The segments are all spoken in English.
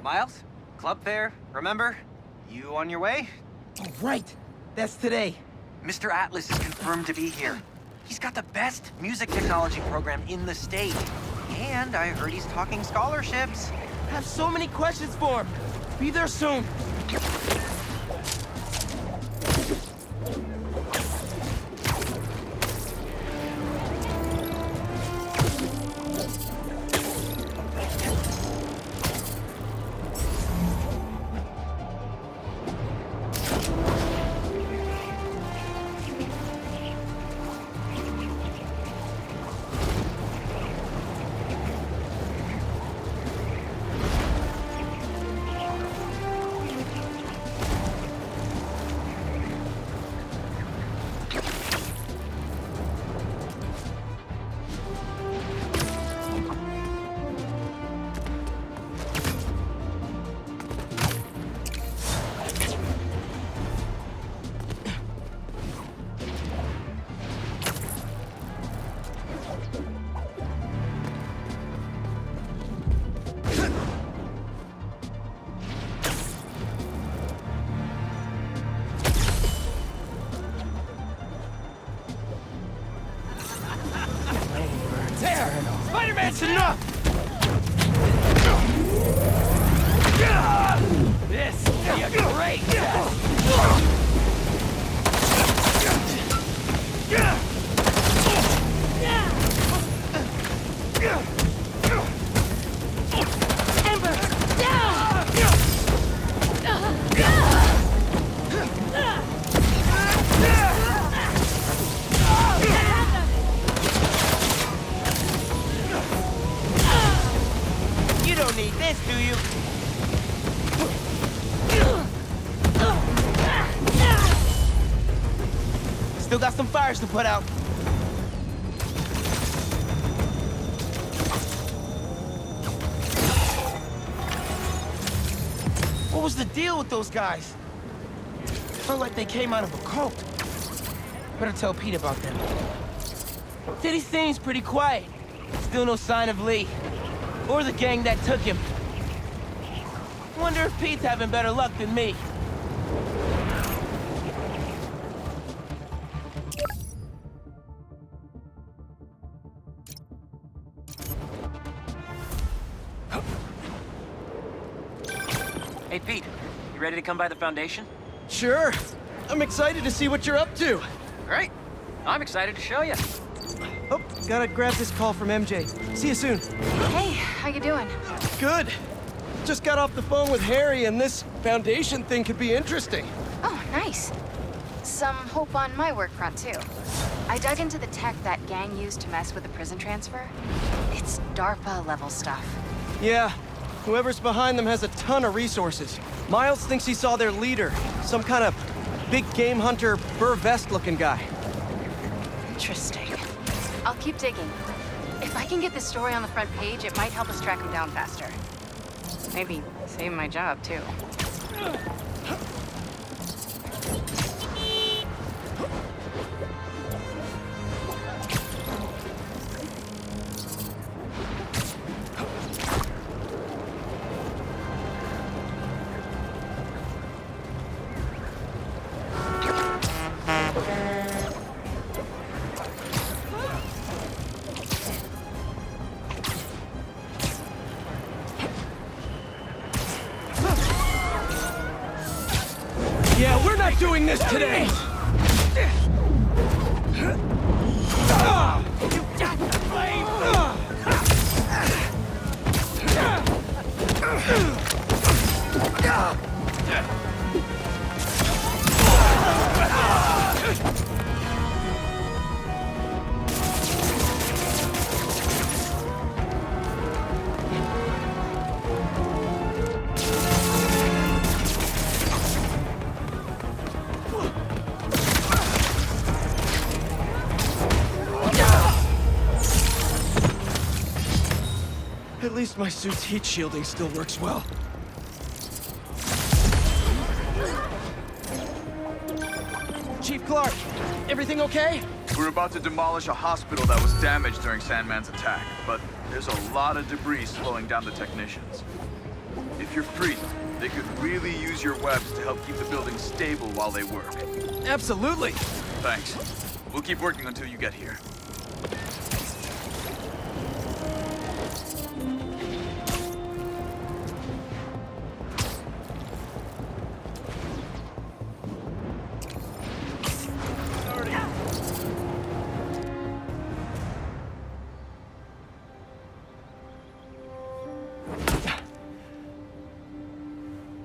Miles? Club fair, remember? You on your way? Oh, right. That's today. Mr. Atlas is confirmed to be here. He's got the best music technology program in the state. And I heard he's talking scholarships. I have so many questions for him. Be there soon. That's enough! This will be a great test! Ember, down! You don't need this, do you? Still got some fires to put out. What was the deal with those guys? Felt like they came out of a cult. Better tell Pete about them. City seems pretty quiet. Still no sign of Lee. Or the gang that took him. Wonder if Pete's having better luck than me. Hey, Pete, you ready to come by the Foundation? Sure. I'm excited to see what you're up to. Great. I'm excited to show you. Oh, gotta grab this call from MJ. See you soon. Hey, how you doing? Good. Just got off the phone with Harry, and this Foundation thing could be interesting. Oh, nice. Some hope on my work front, too. I dug into the tech that gang used to mess with the prison transfer. It's DARPA-level stuff. Yeah, whoever's behind them has a ton of resources. Miles thinks he saw their leader, some kind of big game hunter, fur vest-looking guy. Interesting. I'll keep digging. If I can get this story on the front page, it might help us track him down faster. Maybe save my job, too. Yeah, we're not doing this today! At least my suit's heat shielding still works well. Chief Clark, everything okay? We're about to demolish a hospital that was damaged during Sandman's attack, but there's a lot of debris slowing down the technicians. If you're free, they could really use your webs to help keep the building stable while they work. Absolutely. Thanks. We'll keep working until you get here.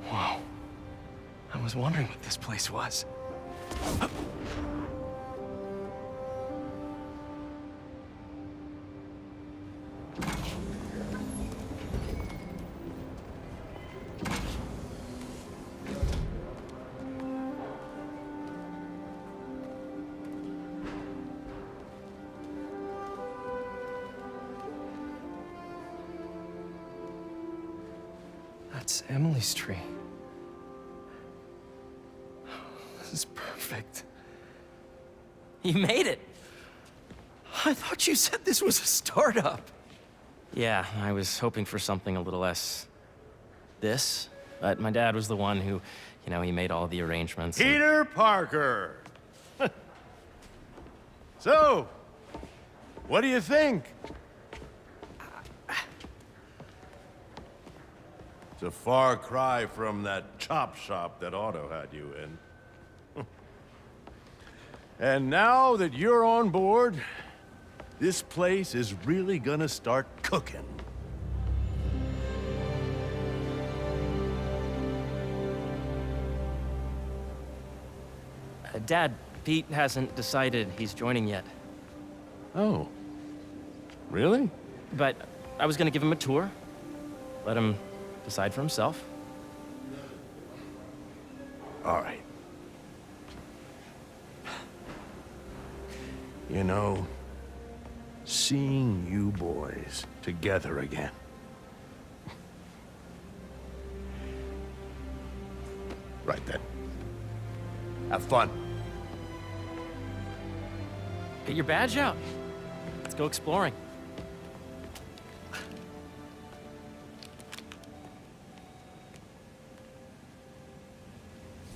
Whoa. I was wondering what this place was. That's Emily's tree. This is perfect. You made it! I thought you said this was a startup. Yeah, I was hoping for something a little less... this. But my dad was the one who, he made all the arrangements. and- Peter Parker! So, what do you think? It's a far cry from that chop shop that Otto had you in. And now that you're on board, this place is really gonna start cooking. Dad, Pete hasn't decided he's joining yet. Oh. Really? But I was gonna give him a tour. Let him decide for himself. All right. You know, seeing you boys together again. Right then. Have fun. Get your badge out. Let's go exploring.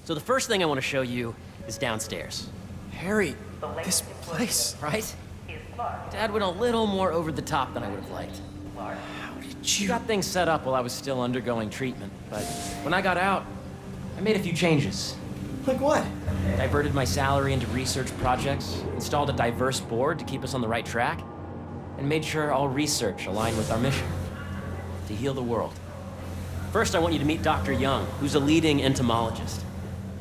So the first thing I want to show you is downstairs, Harry, this place. right? Dad went a little more over the top than I would have liked. How did He you... got things set up while I was still undergoing treatment, but when I got out, I made a few changes. Like what? Diverted my salary into research projects, installed a diverse board to keep us on the right track, and made sure all research aligned with our mission, to heal the world. First, I want you to meet Dr. Young, who's a leading entomologist.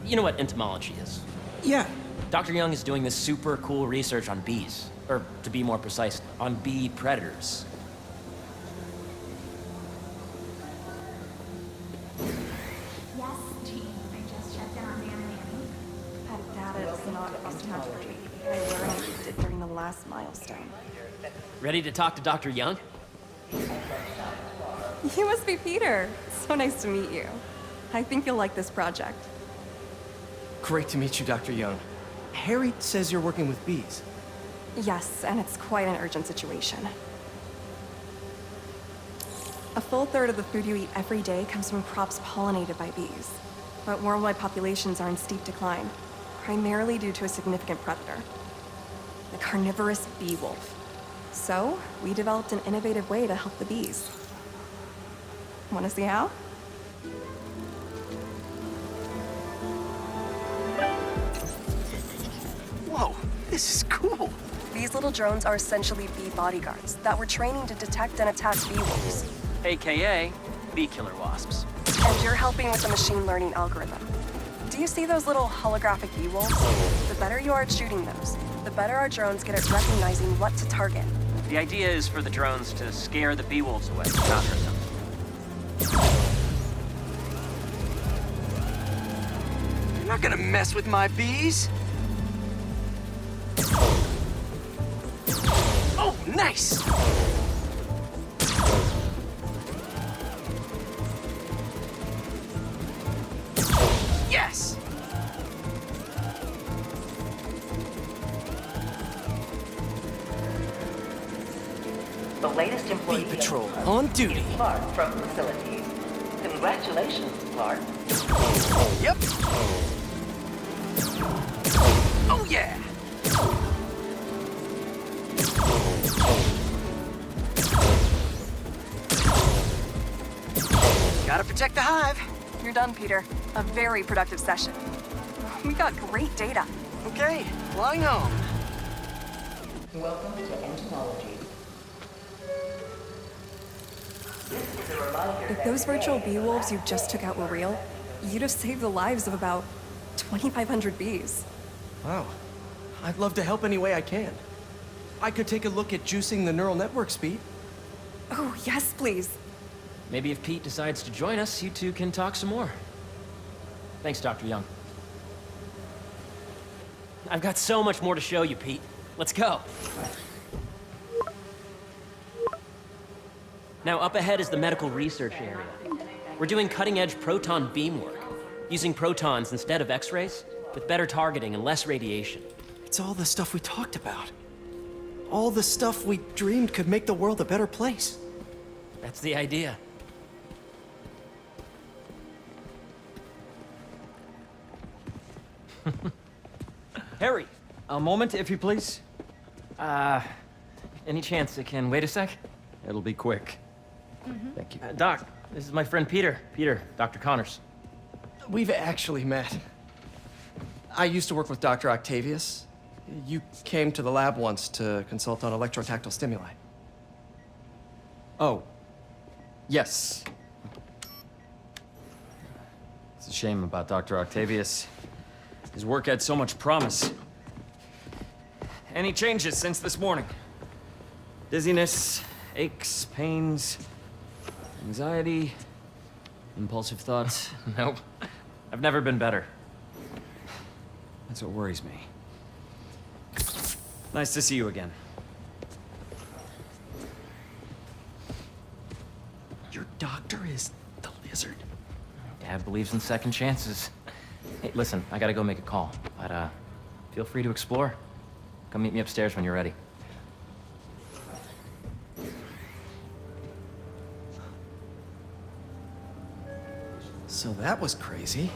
You know what entomology is? Yeah. Dr. Young is doing this super cool research on bees, or to be more precise, on bee predators. Yes, team. I just checked in on Dan and Annie. That data is not contemporary. I learned it during the last milestone. Ready to talk to Dr. Young? You must be Peter. So nice to meet you. I think you'll like this project. Great to meet you, Dr. Young. Harry says you're working with bees. Yes, and it's quite an urgent situation. A full third of the food you eat every day comes from crops pollinated by bees. But worldwide populations are in steep decline, primarily due to a significant predator, the carnivorous bee wolf. So, we developed an innovative way to help the bees. Want to see how? Whoa, this is cool. These little drones are essentially bee bodyguards that we're training to detect and attack bee wolves. AKA bee killer wasps. And you're helping with the machine learning algorithm. Do you see those little holographic bee wolves? The better you are at shooting those, the better our drones get at recognizing what to target. The idea is for the drones to scare the bee wolves away, not hurt them. You're not gonna mess with my bees. Oh, nice! Yes! The latest employee Bee Patrol, on duty. far from facilities. The Congratulations, Clark. Yep. Oh, yeah. Gotta protect the hive. You're done, Peter. A very productive session. We got great data. Okay, flying home. Welcome to Entomology. This is a reminder If those virtual bee wolves you just took out were real, you'd have saved the lives of about 2,500 bees. Wow. I'd love to help any way I can. I could take a look at juicing the neural network speed. Oh, yes, please. Maybe if Pete decides to join us, you two can talk some more. Thanks, Dr. Young. I've got so much more to show you, Pete. Let's go. Now, up ahead is the medical research area. We're doing cutting-edge proton beam work, using protons instead of X-rays, with better targeting and less radiation. It's all the stuff we talked about. All the stuff we dreamed could make the world a better place. That's the idea. Harry, A moment, if you please. any chance it can wait a sec? It'll be quick. Thank you. Doc, this is my friend Peter. Peter, Dr. Connors. We've actually met. I used to work with Dr. Octavius. You came to the lab once to consult on electrotactile stimuli. Oh. Yes. It's a shame about Dr. Octavius. His work had so much promise. Any changes since this morning? Dizziness, aches, pains, anxiety, impulsive thoughts. Nope. I've never been better. That's what worries me. Nice to see you again. Your doctor is the lizard. Dad believes in second chances. Hey, listen, I gotta go make a call, but feel free to explore. Come meet me upstairs when you're ready. So that was crazy.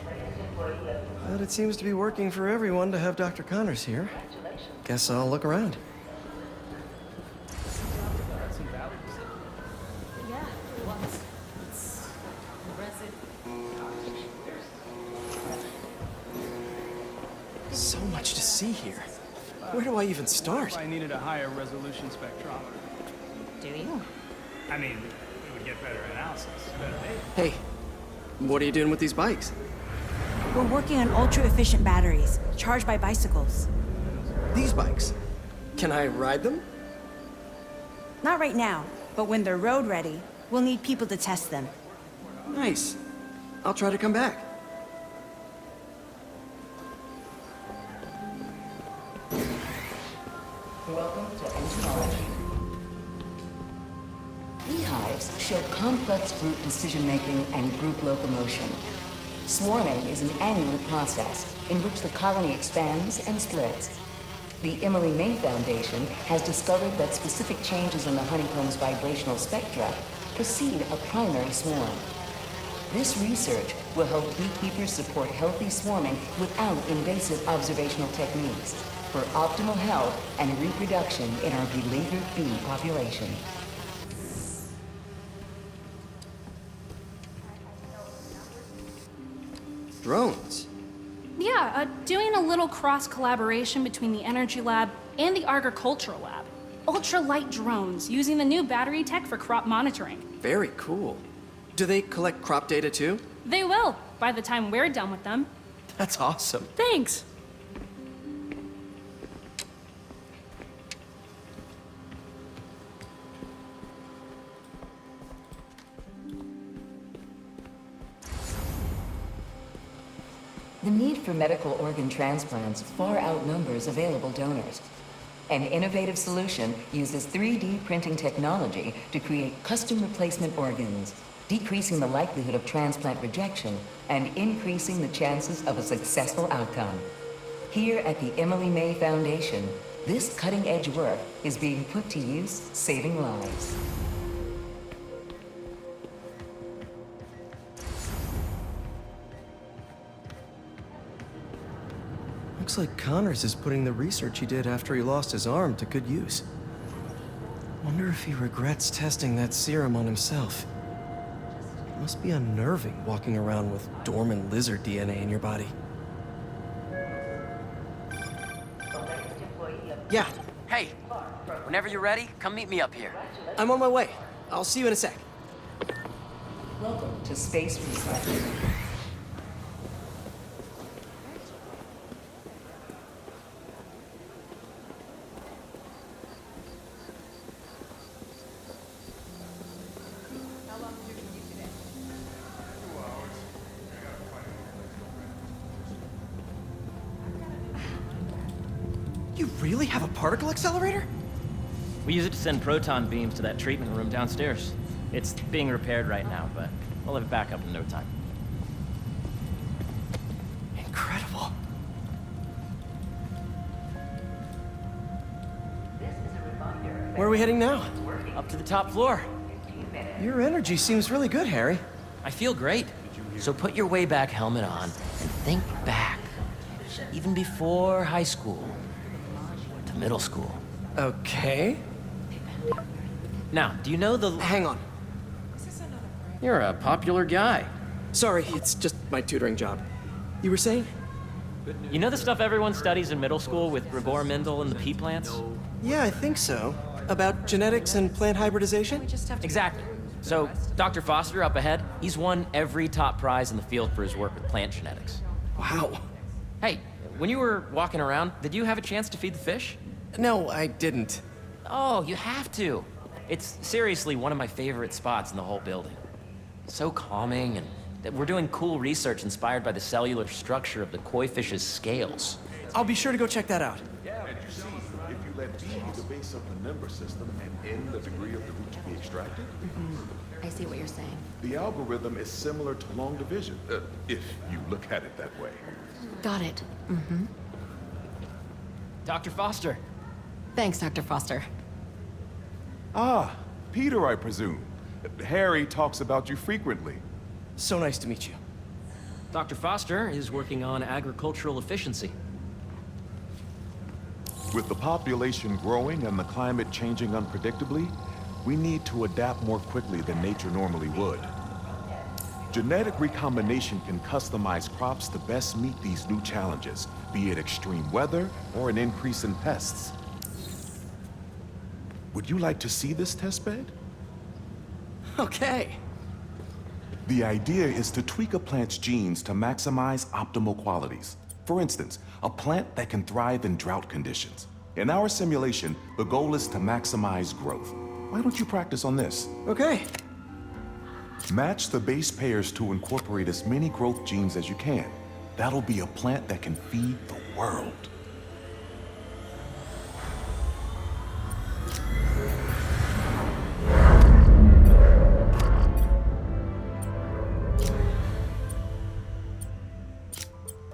But it seems to be working for everyone to have Dr. Connors here. Guess I'll look around. So much to see here. Where do I even start? I needed a higher resolution spectrometer. Do you? I mean, it would get better analysis. Better data. Hey, what are you doing with these bikes? We're working on ultra-efficient batteries, charged by bicycles. These bikes? Can I ride them? Not right now, but when they're road ready, we'll need people to test them. Nice. I'll try to come back. Welcome to Entomology. Beehives show complex group decision-making and group locomotion. Swarming is an annual process in which the colony expands and splits. The Emily May Foundation has discovered that specific changes in the honeycomb's vibrational spectra precede a primary swarm. This research will help beekeepers support healthy swarming without invasive observational techniques for optimal health and reproduction in our beleaguered bee population. Drones? Yeah, doing a little cross-collaboration between the Energy Lab and the Agricultural Lab. Ultralight drones using the new battery tech for crop monitoring. Very cool. Do they collect crop data too? They will, by the time we're done with them. That's awesome. Thanks. The need for medical organ transplants far outnumbers available donors. An innovative solution uses 3D printing technology to create custom replacement organs, decreasing the likelihood of transplant rejection and increasing the chances of a successful outcome. Here at the Emily May Foundation, this cutting-edge work is being put to use, saving lives. Looks like Connors is putting the research he did after he lost his arm to good use. Wonder if he regrets testing that serum on himself. It must be unnerving walking around with dormant lizard DNA in your body. Yeah, Hey, whenever you're ready, come meet me up here. I'm on my way. I'll see you in a sec. Welcome to Space Recycling. You really have a particle accelerator? We use it to send proton beams to that treatment room downstairs. It's being repaired right now, but we'll have it back up in no time. Incredible. Where are we heading now? Up to the top floor. Your energy seems really good, Harry. I feel great. So put your way back helmet on and think back. Even before high school. To middle school. Okay. Now, do you know the... Hang on. You're a popular guy. Sorry, it's just my tutoring job. You were saying? You know the stuff everyone studies in middle school with Gregor Mendel and the pea plants? Yeah, I think so. About genetics and plant hybridization? Exactly. So, Dr. Foster up ahead, he's won every top prize in the field for his work with plant genetics. Wow. Hey, when you were walking around, did you have a chance to feed the fish? No, I didn't. Oh, you have to. It's seriously one of my favorite spots in the whole building. So calming, and that we're doing cool research inspired by the cellular structure of the koi fish's scales. I'll be sure to go check that out. Yeah, and you see, if you let B be the base of the number system and N the degree of the root to be extracted, I see what you're saying. the algorithm is similar to long division, if you look at it that way. Got it. Dr. Foster. Thanks, Dr. Foster. Ah, Peter, I presume. Harry talks about you frequently. So nice to meet you. Dr. Foster is working on agricultural efficiency. With the population growing and the climate changing unpredictably, we need to adapt more quickly than nature normally would. Genetic recombination can customize crops to best meet these new challenges, be it extreme weather or an increase in pests. Would you like to see this testbed? Okay. The idea is to tweak a plant's genes to maximize optimal qualities. For instance, a plant that can thrive in drought conditions. In our simulation, the goal is to maximize growth. Why don't you practice on this? Okay. Match the base pairs to incorporate as many growth genes as you can. That'll be a plant that can feed the world.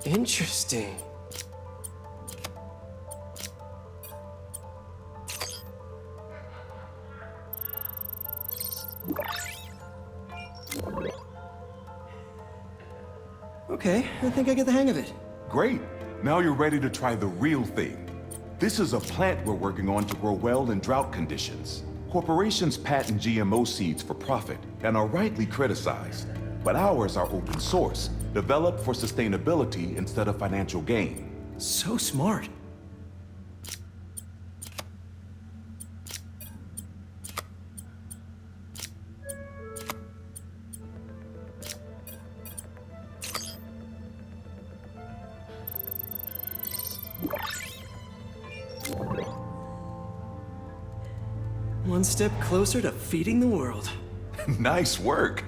Interesting. Okay, I think I get the hang of it. Great. Now you're ready to try the real thing. This is a plant we're working on to grow well in drought conditions. Corporations patent GMO seeds for profit and are rightly criticized. But ours are open source, developed for sustainability instead of financial gain. So smart. One step closer to feeding the world. Nice work.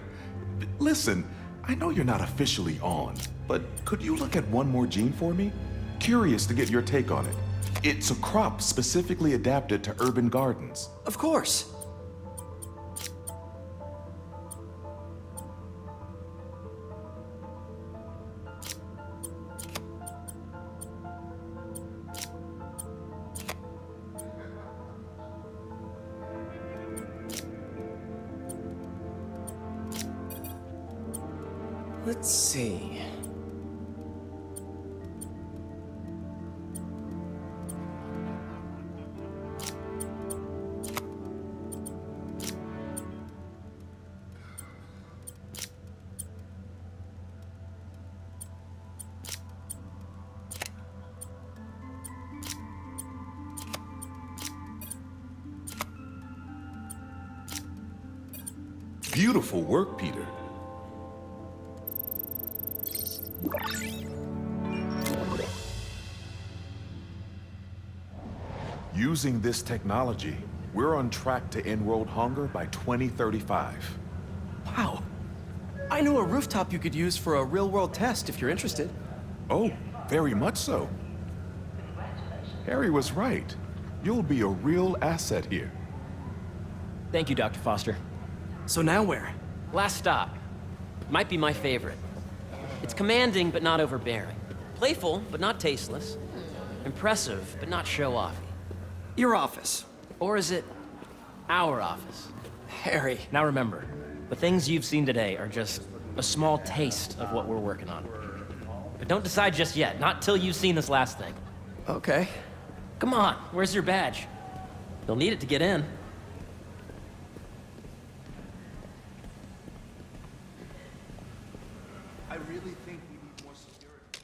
Listen, I know you're not officially on, but could you look at one more gene for me? Curious to get your take on it. It's a crop specifically adapted to urban gardens. Of course. Let's see. Beautiful work, Peter. Using this technology, we're on track to end world hunger by 2035. Wow. I know a rooftop you could use for a real-world test if you're interested. Oh, very much so. Harry was right. You'll be a real asset here. Thank you, Dr. Foster. So now where? Last stop. Might be my favorite. It's commanding, but not overbearing. Playful, but not tasteless. Impressive, but not show-offy. Your office. Or is it our office? Harry. Now remember, the things you've seen today are just a small taste of what we're working on. But don't decide just yet, not till you've seen this last thing. Okay. Come on, where's your badge? You'll need it to get in. I really think we need more security.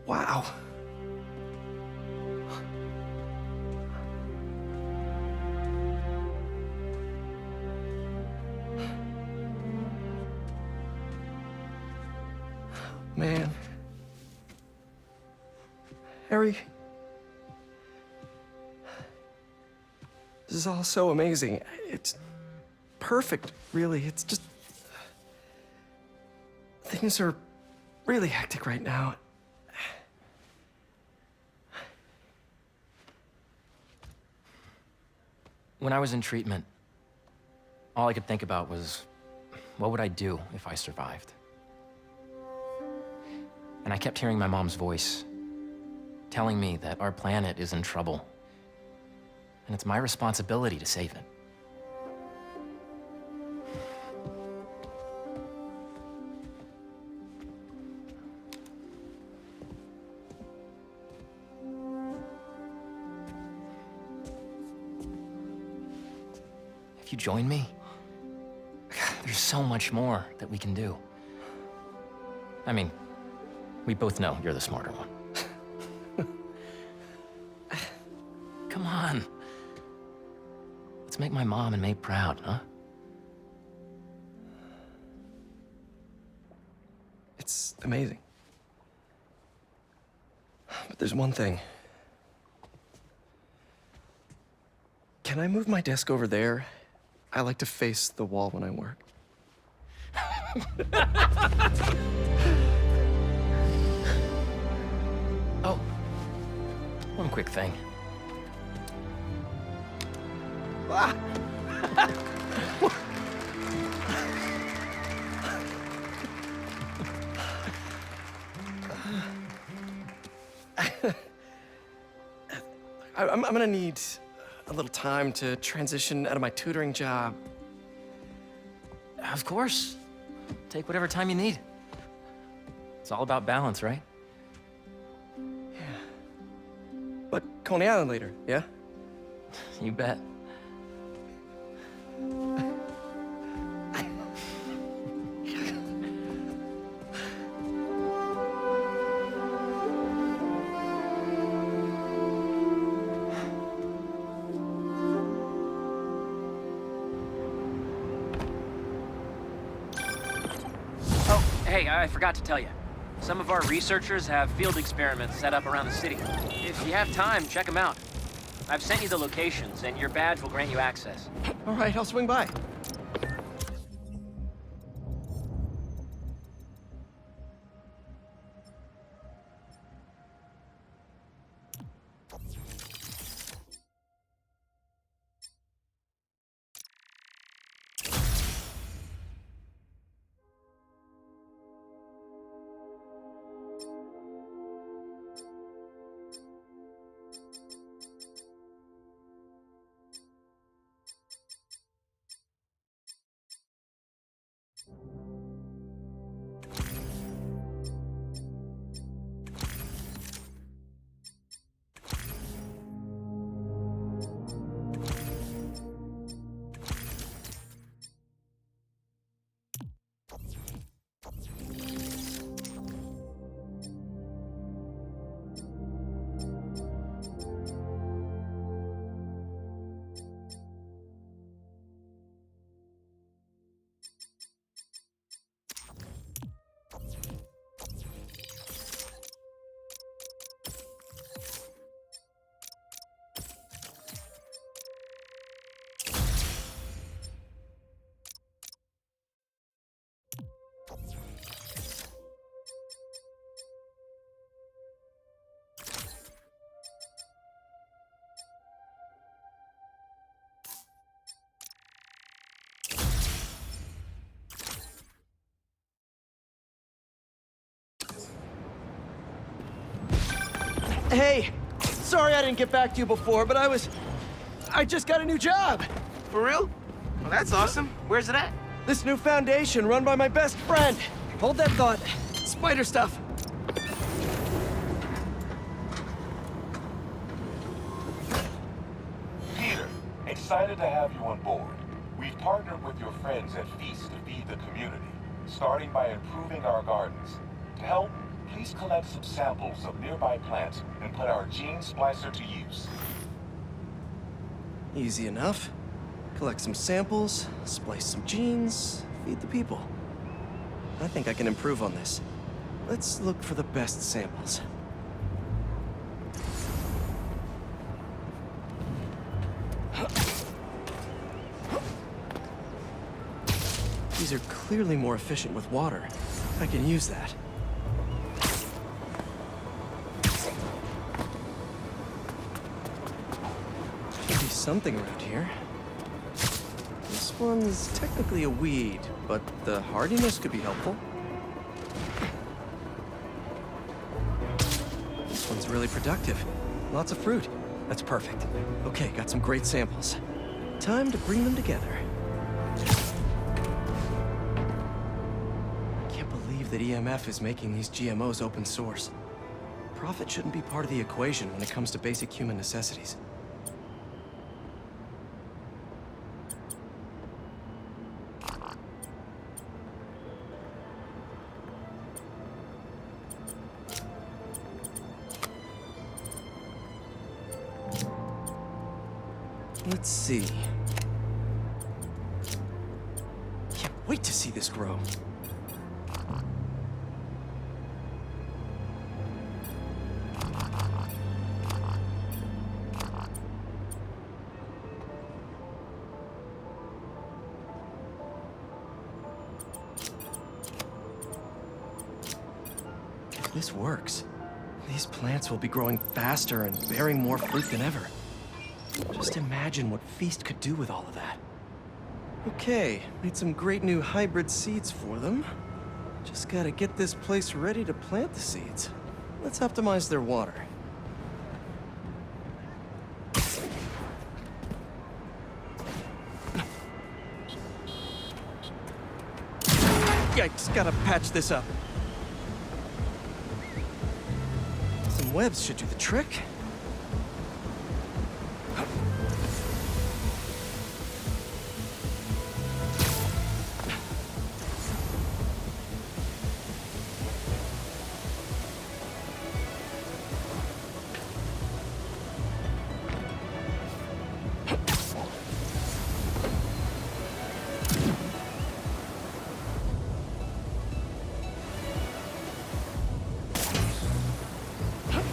Wow. Man. Harry. This is all so amazing. It's perfect, really. It's just... Things are really hectic right now. When I was in treatment, all I could think about was, what would I do if I survived? And I kept hearing my mom's voice, telling me that our planet is in trouble, and it's my responsibility to save it. If you join me, there's so much more that we can do. I mean, we both know you're the smarter one. Come on. Let's make my mom and May proud, huh? It's amazing. But there's one thing. Can I move my desk over there? I like to face the wall when I work. Oh, one quick thing. Ah. I'm gonna need a little time to transition out of my tutoring job. Of course. Take whatever time you need. It's all about balance, right? Yeah. But Coney Island later, yeah? You bet. Hey, I forgot to tell you. Some of our researchers have field experiments set up around the city. If you have time, check them out. I've sent you the locations, and your badge will grant you access. All right, I'll swing by. Hey, sorry I didn't get back to you before, but I just got a new job. For real? Well, that's awesome. Where's it at? This new foundation run by my best friend. Hold that thought. Spider stuff. Peter, excited to have you on board. We've partnered with your friends at Feast to feed the community, starting by improving our gardens. To help, please collect some samples of nearby plants and put our gene splicer to use. Easy enough. Collect some samples, splice some genes, feed the people. I think I can improve on this. Let's look for the best samples. These are clearly more efficient with water. I can use that. Should be something around here. This one's technically a weed, but the hardiness could be helpful. This one's really productive. Lots of fruit. That's perfect. Okay, got some great samples. Time to bring them together. Can't believe that EMF is making these GMOs open source. Profit shouldn't be part of the equation when it comes to basic human necessities. Let's see. Can't wait to see this grow. If this works, these plants will be growing faster and bearing more fruit than ever. Just imagine what Feast could do with all of that. Okay, made some great new hybrid seeds for them. Just gotta get this place ready to plant the seeds. Let's optimize their water. Yikes, gotta patch this up. Some webs should do the trick.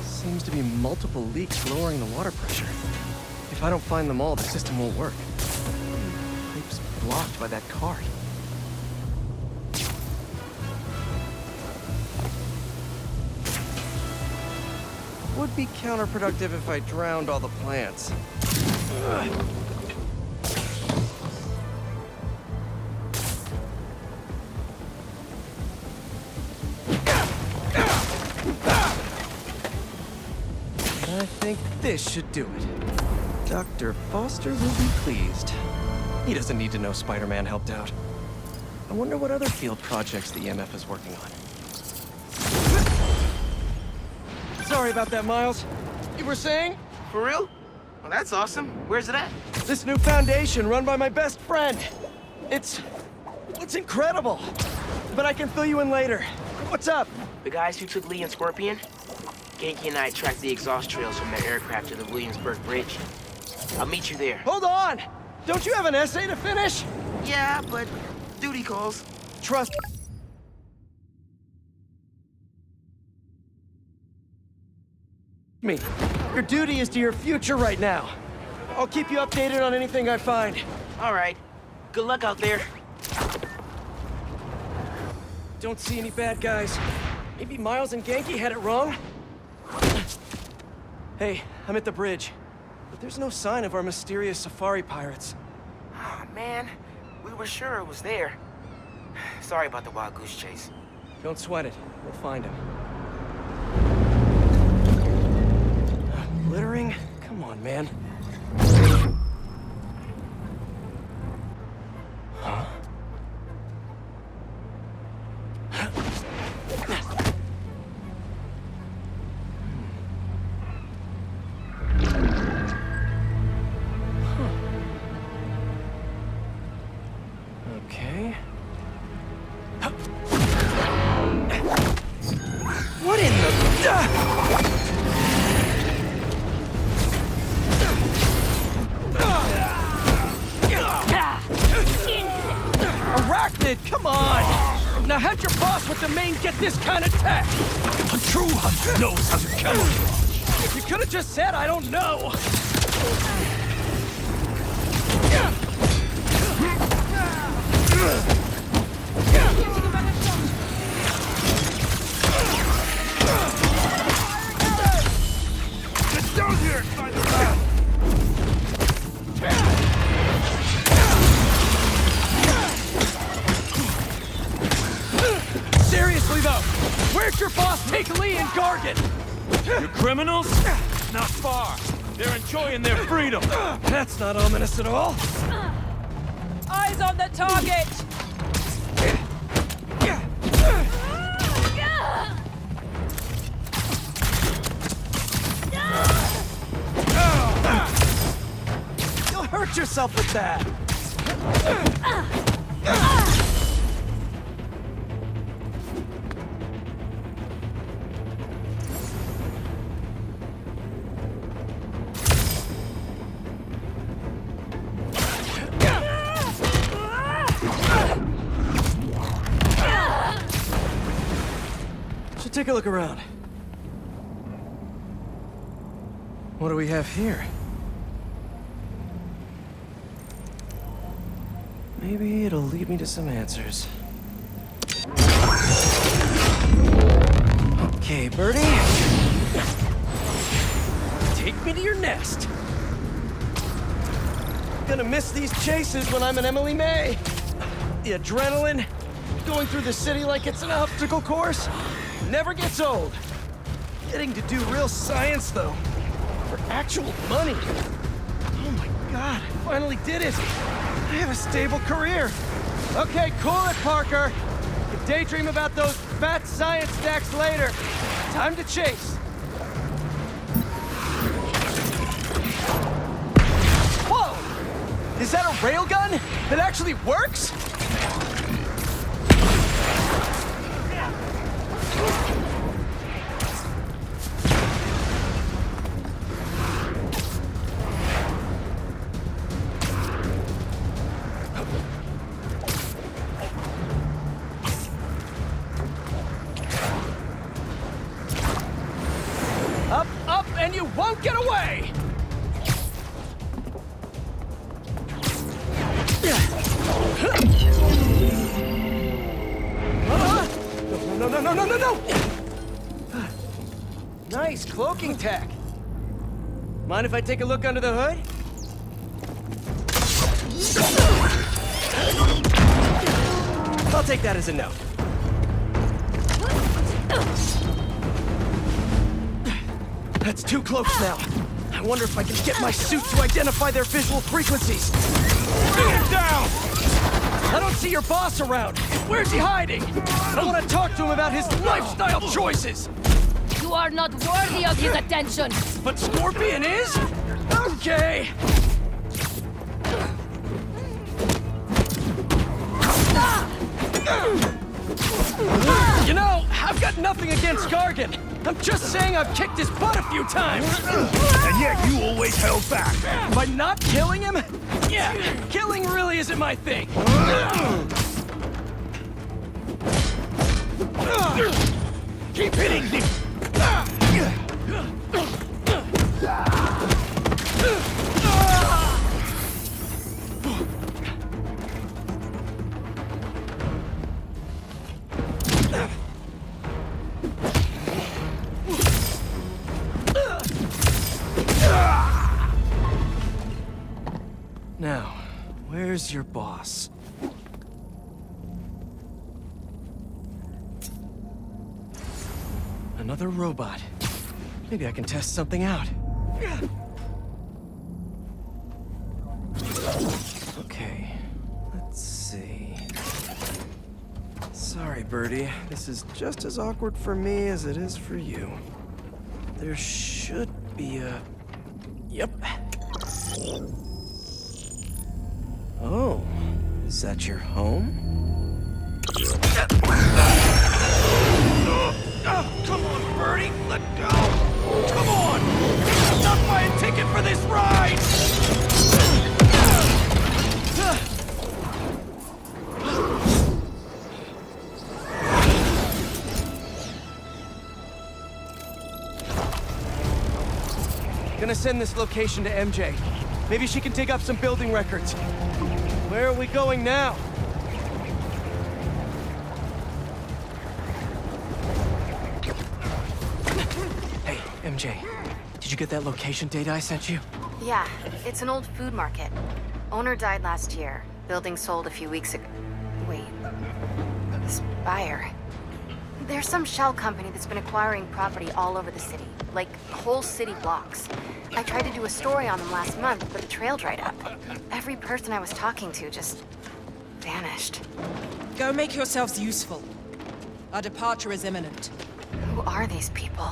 Seems to be multiple leaks lowering the water pressure. If I don't find them all, the system won't work. Pipe's blocked by that cart. Would be counterproductive if I drowned all the plants. Ugh. I think this should do it. Dr. Foster will be pleased. He doesn't need to know Spider-Man helped out. I wonder what other field projects the EMF is working on. Sorry about that, Miles. You were saying? For real? Well, that's awesome. Where's it at? This new foundation run by my best friend. It's incredible. But I can fill you in later. What's up? The guys who took Lee and Scorpion? Genki and I tracked the exhaust trails from their aircraft to the Williamsburg Bridge. I'll meet you there. Hold on! Don't you have an essay to finish? Yeah, but duty calls. Trust me. Your duty is to your future right now. I'll keep you updated on anything I find. All right. Good luck out there. Don't see any bad guys. Maybe Miles and Genki had it wrong? Hey, I'm at the bridge. But there's no sign of our mysterious safari pirates. Oh, man. We were sure it was there. Sorry about the wild goose chase. Don't sweat it. We'll find him. littering? Come on, man. Huh? Okay. What in the... Arachnid, come on! Now how'd your boss with the main get this kind of tech? A true hunter knows how to camouflage. You could have just said I don't know. Get down here, Seriously though, where'd your boss take Lee and Gargan? You criminals? Not far. They're enjoying their freedom. That's not ominous at all. Eyes on the target! You'll hurt yourself with that. Should take a look around. What do we have here? Maybe it'll lead me to some answers. Okay, Birdie. Take me to your nest. Gonna miss these chases when I'm an Emily May. The adrenaline, going through the city like it's an obstacle course, never gets old. Getting to do real science, though, for actual money. Oh my God, I finally did it. I have a stable career. Okay, cool it, Parker. You can daydream about those fat science stacks later. Time to chase. Whoa! Is that a railgun that actually works? Up, up, and you won't get away! No! Nice cloaking tech. Mind if I take a look under the hood? I'll take that as a no. That's two cloaks now. I wonder if I can get my suit to identify their visual frequencies. Bring him down! I don't see your boss around. Where's he hiding? I want to talk to him about his lifestyle choices. You are not worthy of his attention. But Scorpion is? Okay. You know, I've got nothing against Gargan. I'm just saying I've kicked his butt a few times. And yet you always held back. By not killing him? Yeah, killing really isn't my thing. Keep hitting me. Now, where's your boss? Another robot. Maybe I can test something out. Okay, let's see. Sorry, Birdie. This is just as awkward for me as it is for you. There should be a... Yep. Oh, is that your home? Oh, come on, Birdie! Let go! Come on! Not buy a ticket for this ride! Gonna send this location to MJ. Maybe she can dig up some building records. Where are we going now? Hey, MJ. Did you get that location data I sent you? Yeah, it's an old food market. Owner died last year. Building sold a few weeks ago. Wait. This buyer. There's some shell company that's been acquiring property all over the city. Like, whole city blocks. I tried to do a story on them last month, but the trail dried up. Every person I was talking to just... vanished. Go make yourselves useful. Our departure is imminent. Who are these people?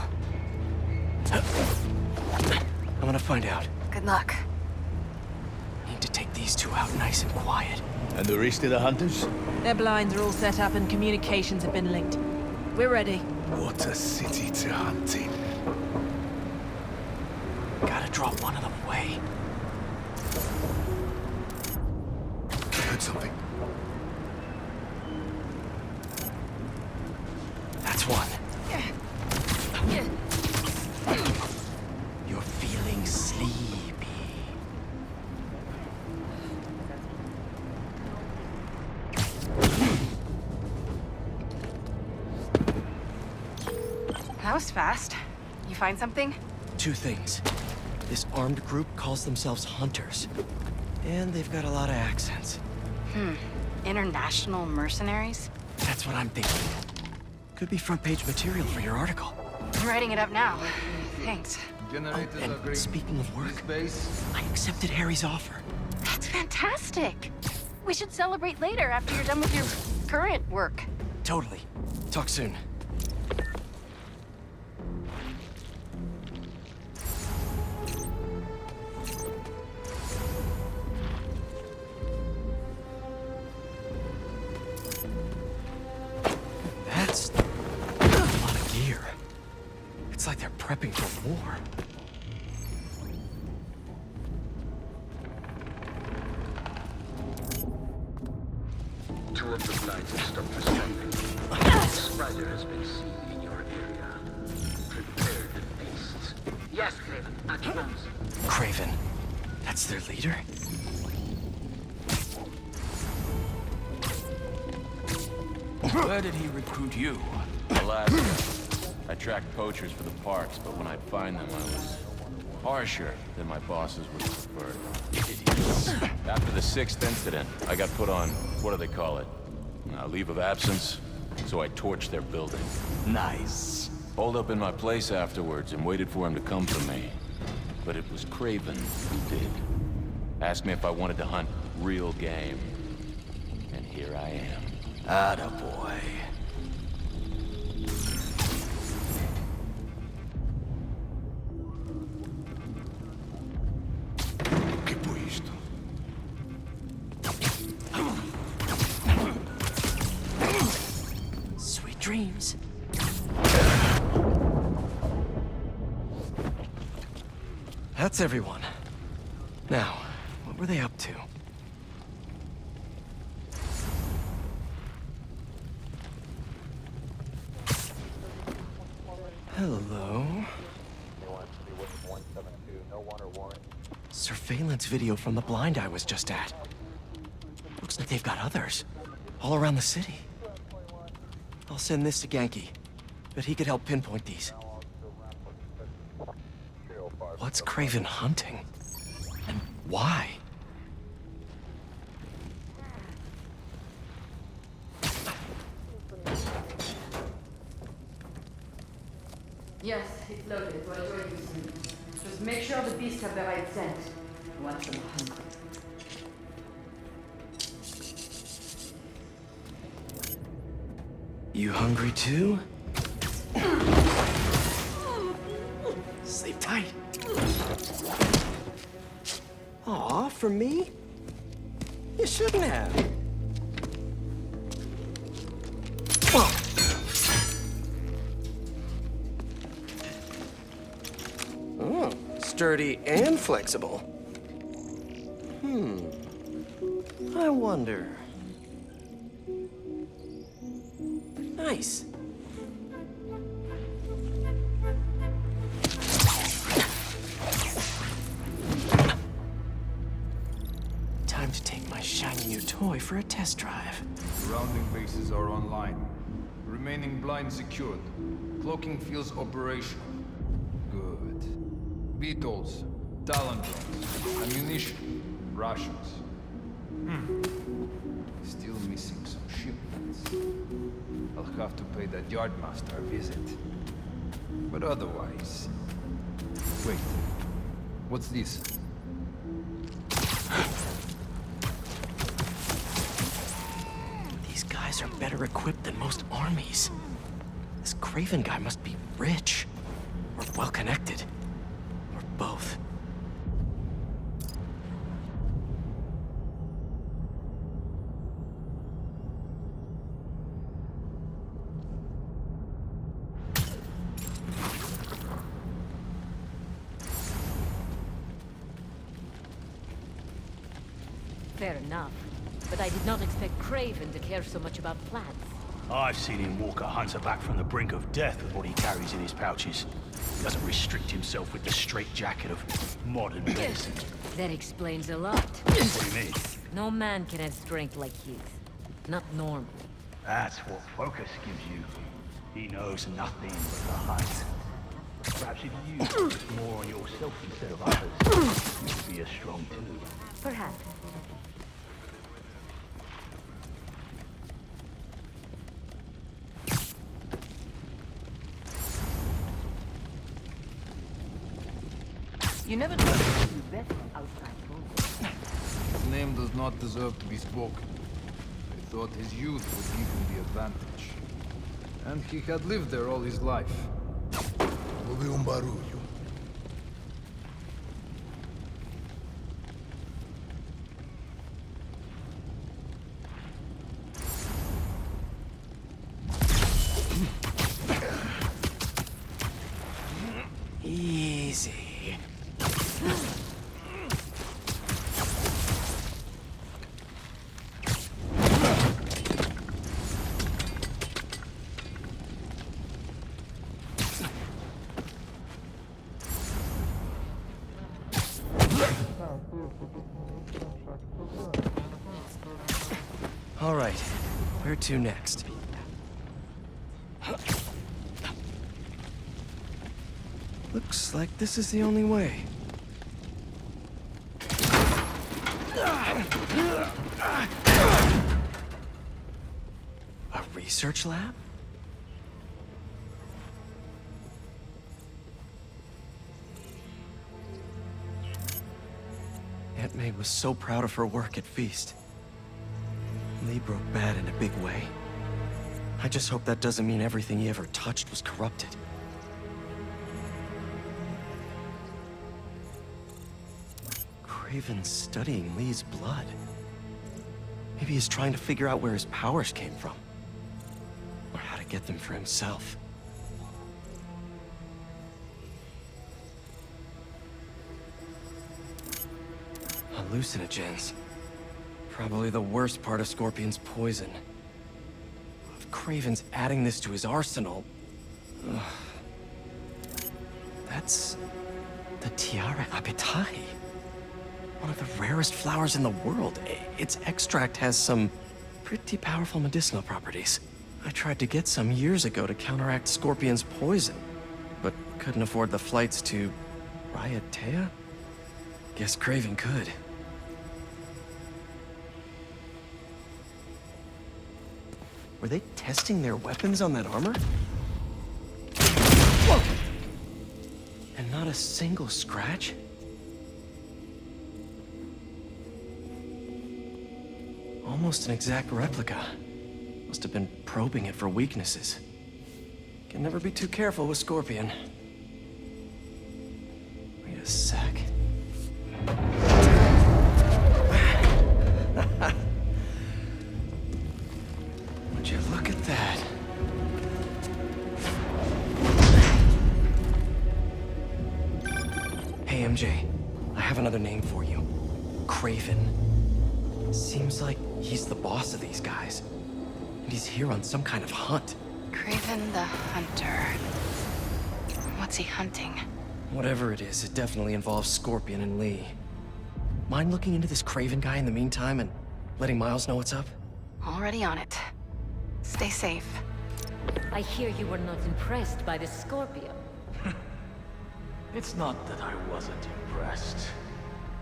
I'm gonna find out. Good luck. Need to take these two out nice and quiet. And the rest of the hunters? Their blinds are all set up and communications have been linked. We're ready. What a city to hunt in. Gotta drop one of them away. I heard something. That's one. You're feeling sleepy. That was fast. You find something? Two things. This armed group calls themselves Hunters. And they've got a lot of accents. International mercenaries? That's what I'm thinking. Could be front-page material for your article. I'm writing it up now. Thanks. And speaking of work, I accepted Harry's offer. That's fantastic. We should celebrate later after you're done with your current work. Totally. Talk soon. That's a lot of gear. It's like they're prepping for war. Two of the blinds have stopped responding. A spider has been seen in your area. Prepare the beasts. Yes, Craven. At once. Craven. That's their leader? Where did he recruit you? Alaska. I tracked poachers for the parks, but when I'd find them, I was harsher than my bosses would prefer. Idiots. After the 6th incident, I got put on, what do they call it? Leave of absence. So I torched their building. Nice. Holed up in my place afterwards and waited for him to come for me. But it was Craven who did. Asked me if I wanted to hunt real game. And here I am. Attaboy. ¿Qué fue esto? Sweet dreams. That's everyone. Now, what were they up to? Hello? Surveillance video from the blind I was just at. Looks like they've got others. All around the city. I'll send this to Genki. But he could help pinpoint these. What's Craven hunting? And why? Yes, it's loaded. We'll join you soon. Just make sure the beasts have the right scent. I want them hungry. You hungry too? Sleep tight. Aw, for me? You shouldn't have. Oh, sturdy and flexible. I wonder. Nice. Time to take my shiny new toy for a test drive. Surrounding bases are online. Remaining blind secured. Cloaking fields operational. Good. Beetles, Talon drones, ammunition, rations. Still missing some shipments. I'll have to pay that yardmaster a visit. But otherwise... Wait. What's this? These guys are better equipped than most armies. This Craven guy must be rich, or well-connected, or both. Fair enough. But I did not expect Craven to care so much about plants. I've seen him walk a hunter back from the brink of death with what he carries in his pouches. He doesn't restrict himself with the straitjacket of modern medicine. That explains a lot. What do you mean? No man can have strength like his. Not normal. That's what focus gives you. He knows nothing but the hunt. Perhaps if you focus more on yourself instead of others, you'd be as strong too. Perhaps. You never told me you bet outside rules. His name does not deserve to be spoken. I thought his youth would give him the advantage. And he had lived there all his life. Houve barulho. Easy. All right, where to next? Looks like this is the only way. A research lab? Aunt May was so proud of her work at Feast. Lee broke bad in a big way. I just hope that doesn't mean everything he ever touched was corrupted. Craven's studying Lee's blood. Maybe he's trying to figure out where his powers came from. Or how to get them for himself. Hallucinogens. Probably the worst part of Scorpion's poison. If Craven's adding this to his arsenal... Ugh. That's... the Tiara Apitai. One of the rarest flowers in the world. Its extract has some pretty powerful medicinal properties. I tried to get some years ago to counteract Scorpion's poison, but couldn't afford the flights to Raiatea? Guess Craven could. Were they testing their weapons on that armor? Whoa! And Not a single scratch? Almost an exact replica. Must have been probing it for weaknesses. Can never be too careful with Scorpion. Wait a sec. Would you look at that? Hey, MJ. I have another name for you. Craven. Seems like he's the boss of these guys. And he's here on some kind of hunt. Craven the Hunter. What's he hunting? Whatever it is, it definitely involves Scorpion and Lee. Mind looking into this Craven guy in the meantime and letting Miles know what's up? Already on it. Stay safe. I hear you were not impressed by the Scorpion. It's not that I wasn't impressed.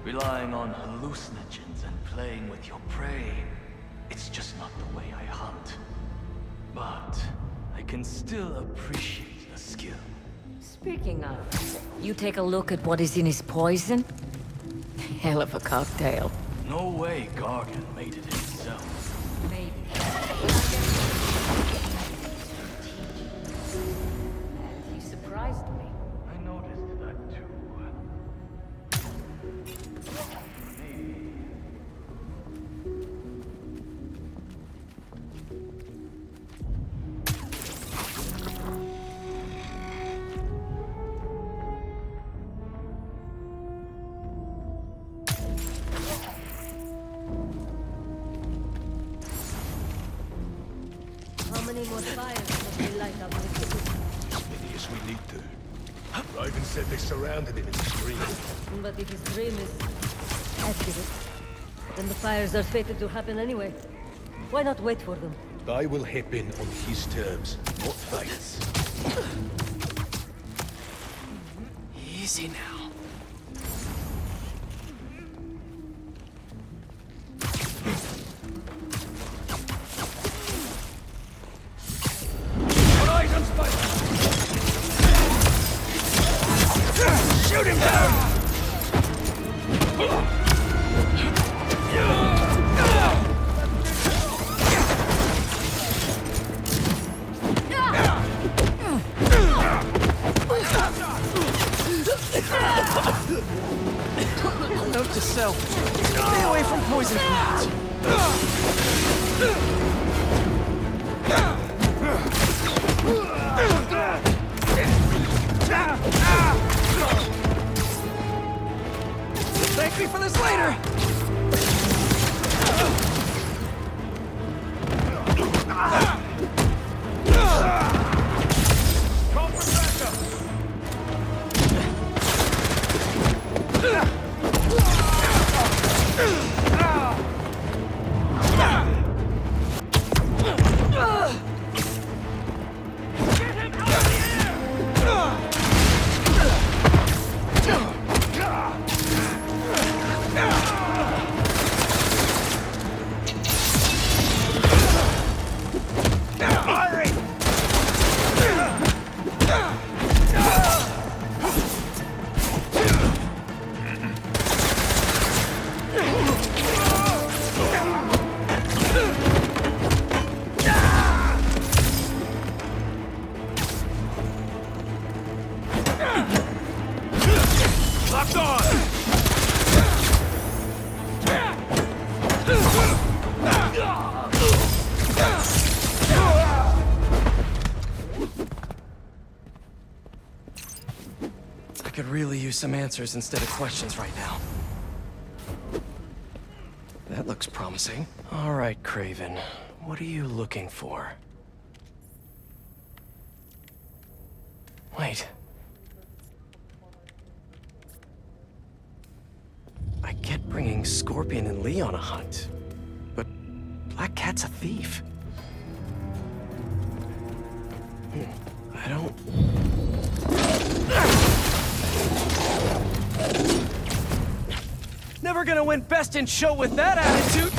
Relying on hallucinogens and playing with your prey, it's just not the way I hunt. But I can still appreciate the skill. Speaking of, you take a look at what is in his poison? Hell of a cocktail. No way Gargan made it himself. Maybe. He surprised me. I noticed that too. How many more fires must we light up in the city? As many as we need to. Raven said they surrounded him in his dream. But if his dream is accurate, then the fires are fated to happen anyway. Why not wait for them? I will hip in on his terms, not Vader's. Easy now. Shoot him down! Note to self. Stay away from poison clouds. Thank me for this later! Call for backup! Locked on! I could really use some answers instead of questions right now. That looks promising. All right, Craven. What are you looking for? Wait. I get bringing Scorpion and Lee on a hunt, but Black Cat's a thief. I don't... Never gonna win Best in Show with that attitude!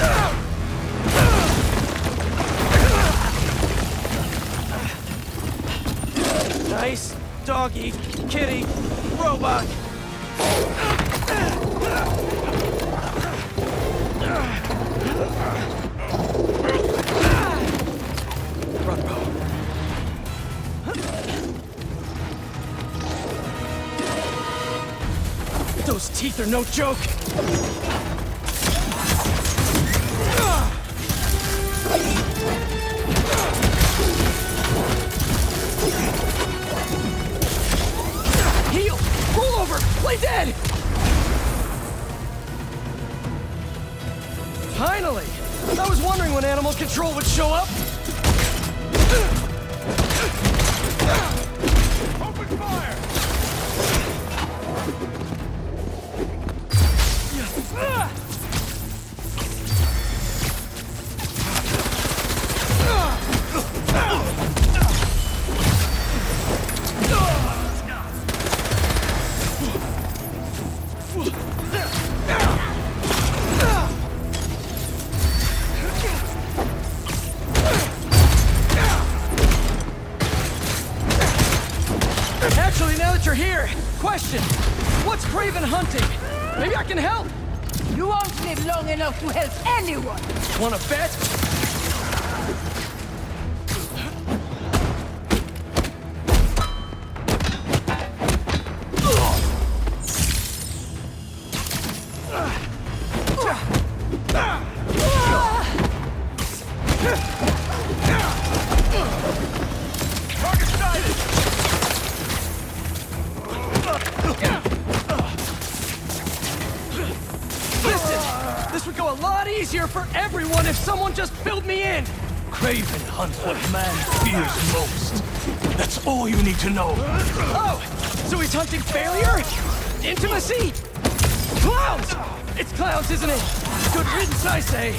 Nice doggy, kitty, robot! Those teeth are no joke! Heal! Roll over! Play dead! Finally! I was wondering when animal control would show up! Open fire! Actually, now that you're here, question. What's Craven hunting? Maybe I can help. You won't live long enough to help anyone! Wanna bet? Easier for everyone if someone just filled me in! Craven hunts what man fears most. That's all you need to know. Oh! So he's hunting failure? Intimacy? Clowns! It's clowns, isn't it? Good riddance, I say!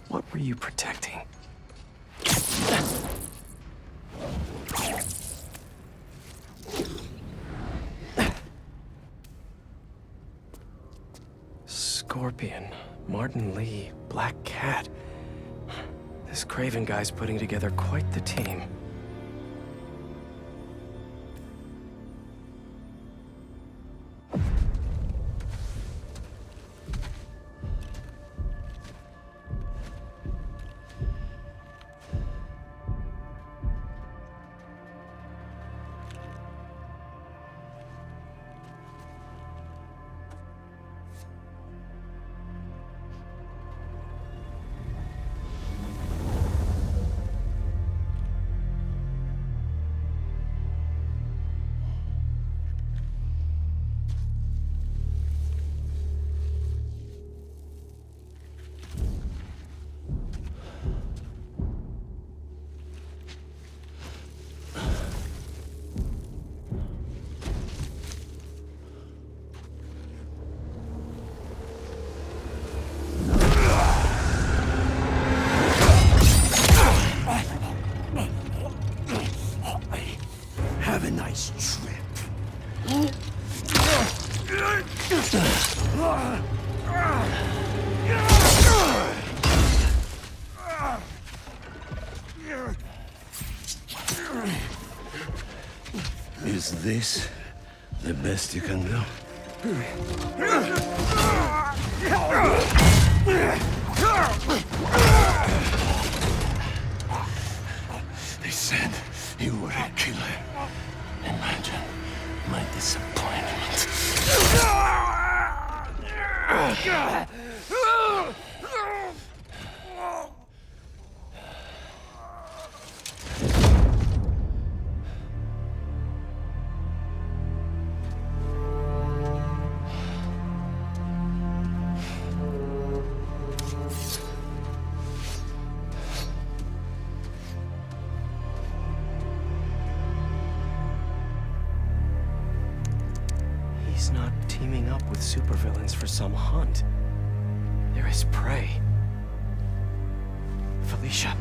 What were you protecting? Scorpion, Martin Lee, Black Cat. This Craven guy's putting together quite the team. Have a nice trip. Is this the best you can do? They said you were a killer. Imagine my disappointment. He's not teaming up with supervillains for some hunt. They're his prey. Felicia.